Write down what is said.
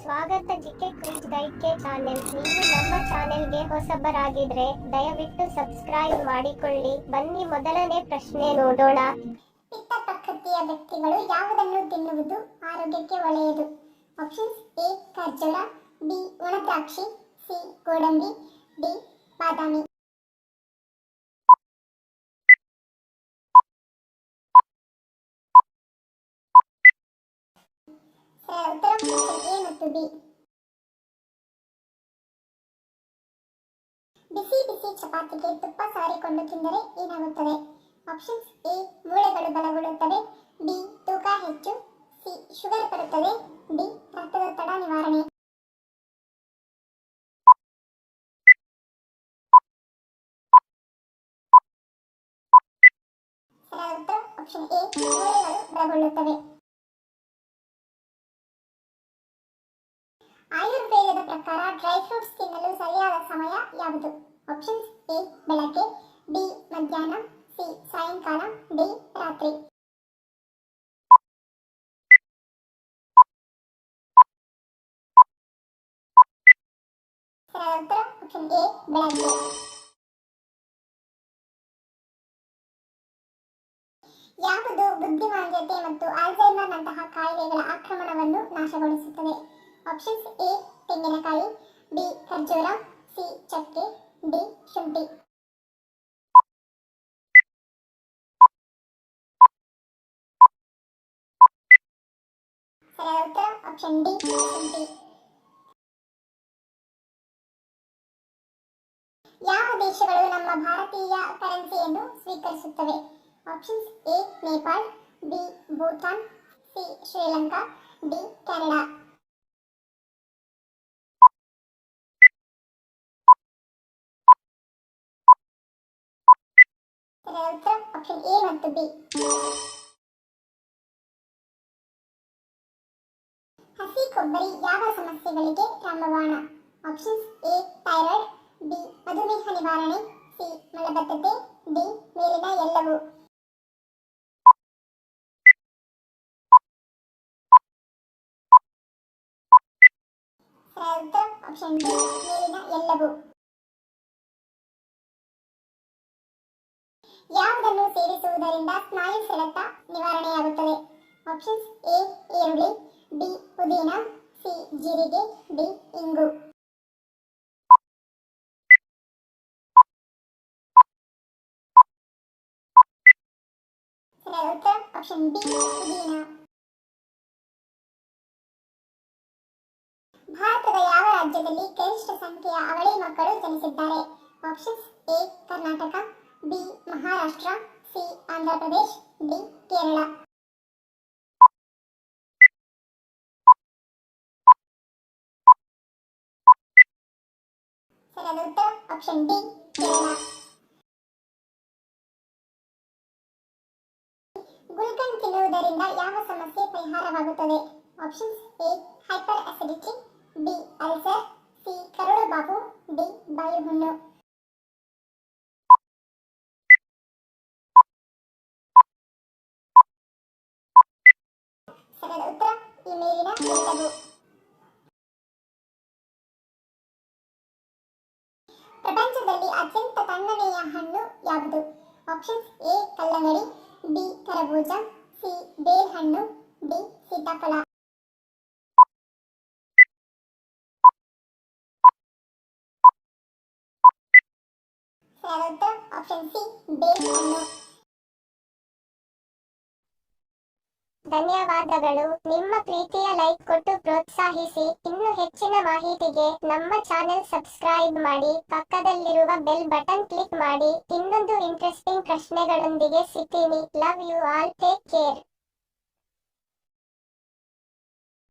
ಸ್ವಾಗತ GK quiz ಗೈಡ್ಗೆ channel. ನೀವು ನಮ್ಮ ಚಾನೆಲ್ಗೆ ಹೊಸಬರಾಗಿದ್ರೆ ದಯವಿಟ್ಟು ಸಬ್ಸ್ಕ್ರೈಬ್ ಮಾಡಿಕೊಳ್ಳಿ. ಬನ್ನಿ ಮೊದಲನೇ ಪ್ರಶ್ನೆ ನೋಡೋಣ. ಪಿತ್ತ ಪ್ರಕೃತಿಯ ವ್ಯಕ್ತಿಗಳು ಯಾವುದನ್ನು ತಿನ್ನುವುದು ಆರೋಗ್ಯಕ್ಕೆ ಒಳ್ಳೆಯದು? ಆಪ್ಷನ್ಸ್: ಎ ಖರ್ಜೂರ, ಬಿ ಒಣದ್ರಾಕ್ಷಿ, ಸಿ ಗೋಡಂಬಿ, ಡಿ ಬಾದಾಮಿ. ಉತ್ತರ ಎ ಮತ್ತು ಬಿ. ಬಿಸಿ ಬಿಸಿ ಚಪಾತಿಗೆ ತುಪ್ಪ ಸಾರಿಕೊಂಡು ತಿಂದರೆ ಏನಾಗುತ್ತದೆ? ಆಪ್ಷನ್ಸ್: ಎ ಮೂಳೆಗಳು ಬಲಗೊಳ್ಳುತ್ತವೆ, ಬಿ ತೂಕ ಹೆಚ್ಚು, ಸಿ ಶುಗರ್ ಬರುತ್ತದೆ, ಡಿ ರಕ್ತದೊತ್ತಡ ನಿವಾರಣೆ. ಸರಿಯಾದ ಉತ್ತರ ಆಪ್ಷನ್ ಎ ಮೂಳೆಗಳು ಬಲಗೊಳ್ಳುತ್ತವೆ. ಆಯುರ್ವೇದದ ಪ್ರಕಾರ ಡ್ರೈ ಫ್ರೂಟ್ಸ್ ತಿನ್ನಲು ಸರಿಯಾದ ಸಮಯ ಯಾವುದು? ಆಪ್ಷನ್ಸ್: ಎ ಬೆಳಗ್ಗೆ, ಬಿ ಮಧ್ಯಾಹ್ನ, ಸಿ ಸಾಯಂಕಾಲ, ಡಿ ರಾತ್ರಿ. ಸರಿಯಾದ ಉತ್ತರ ಆಪ್ಷನ್ ಎ ಬೆಳಗ್ಗೆ. ಯಾವುದು ಬುದ್ಧಿಮಾಂದ್ಯತೆ ಮತ್ತು ಆಲ್ಝೈಮರ್ ನಂತಹ ಕಾಯಿಲೆಗಳ ಆಕ್ರಮಣವನ್ನು ನಾಶಗೊಳಿಸುತ್ತದೆ? ಆಪ್ಷನ್ಸ್: ಎ ತೆಂಗಿನಕಾಯಿ, ಬಿ ಖರ್ಜೂರ, ಸಿ ಚಕ್ಕೆ, ಡಿ ಶುಂಠಿ. ಸರಿಯಾದ ಉತ್ತರ ಆಪ್ಷನ್ ಡಿ ಶುಂಠಿ. ಯಾವ ದೇಶಗಳು ನಮ್ಮ ಭಾರತೀಯ ಕರೆನ್ಸಿಯನ್ನು ಸ್ವೀಕರಿಸುತ್ತವೆ? Options: A Nepal, B Bhutan, C Sri Lanka, D Canada. ಸರಿಯಾದ ಉತ್ತರ ಆಪ್ಷನ್ ಎ ಮತ್ತು ಬಿ. ಹಸಿ ಕೊಬ್ಬರಿ ಯಾವ ಸಮಸ್ಯೆಗಳಿಗೆ ರಾಮಬಾಣ? ಆಪ್ಷನ್ಸ್: ಎ ಥೈರಾಯ್ಡ್, ಬಿ ಮಧುಮೇಹ ನಿವಾರಣೆ, ಸಿ ಮಲಬದ್ಧತೆ, ಡಿ ಮೇಲಿನ ಎಲ್ಲವೂ. ಸರಿಯಾದ ಉತ್ತರ ಆಪ್ಷನ್ ಡಿ ಮೇಲಿನ ಎಲ್ಲವೂ. ಯಾವುದನ್ನು ಸೇವಿಸುವುದರಿಂದ ಸ್ನಾಯು ಸೆಳೆತ ನಿವಾರಣೆಯಾಗುತ್ತದೆ? ಆಪ್ಷನ್ಸ್: ಎ ಈರುಳ್ಳಿ, ಬಿ ಪುದೀನ, ಸಿ ಜೀರಿಗೆ, ಡಿ ಇಂಗು. ಸರಿಯಾದ ಉತ್ತರ ಆಪ್ಷನ್ ಬಿ ಪುದೀನ. ಭಾರತದ ಯಾವ ರಾಜ್ಯದಲ್ಲಿ ಗರಿಷ್ಠ ಸಂಖ್ಯೆಯ ಅವಳಿ ಮಕ್ಕಳು ಜನಿಸಿದ್ದಾರೆ? Options: A Karnataka, B Maharashtra, C Andhra Pradesh, D Kerala. ಸರಿಯಾದ ಉತ್ತರ ಆಪ್ಷನ್ ಡಿ ಕೇರಳ. ಗುಲ್ಕನ್ ತಿನ್ನುವುದರಿಂದ ಯಾವ ಸಮಸ್ಯೆ ಪರಿಹಾರವಾಗುತ್ತದೆ? Options: A hyper acidity, B ulcer, C ಕರುಳು ಬಾವು, ಡಿ ಬಾಯಿ ಹುಣ್ಣು. ಸರಿಯಾದ ಉತ್ತರ ಈ ಮೇಲಿನ ಎಲ್ಲವೂ. ಪ್ರಪಂಚದಲ್ಲಿ ಅತ್ಯಂತ ತಣ್ಣನೆಯ ಹಣ್ಣು ಯಾವುದು? ಆಪ್ಷನ್ಸ್: ಎ ಕಲ್ಲಂಗಡಿ, ಬಿ ಕರಬೂಜ, ಸಿ ಬೇಲ್ ಹಣ್ಣು, ಡಿ ಸೀತಾಫಲ. ಸರಿಯಾದ ಉತ್ತರ ಆಪ್ಷನ್ ಸಿ ಬೇಲ್ ಹಣ್ಣು. ಧನ್ಯವಾದಗಳು. ನಿಮ್ಮ ಪ್ರೀತಿಯ ಲೈಕ್ ಕೊಟ್ಟು ಪ್ರೋತ್ಸಾಹಿಸಿ. ಇನ್ನು ಹೆಚ್ಚಿನ ಮಾಹಿತಿಗೆ ನಮ್ಮ ಚಾನೆಲ್ ಸಬ್ಸ್ಕ್ರೈಬ್ ಮಾಡಿ, ಪಕ್ಕದಲ್ಲಿರುವ ಬೆಲ್ ಬಟನ್ ಕ್ಲಿಕ್ ಮಾಡಿ. ಇನ್ನೊಂದು ಇಂಟ್ರೆಸ್ಟಿಂಗ್ ಪ್ರಶ್ನೆಗಳೊಂದಿಗೆ ಸಿಗ್ತೀನಿ. Love you all, take care.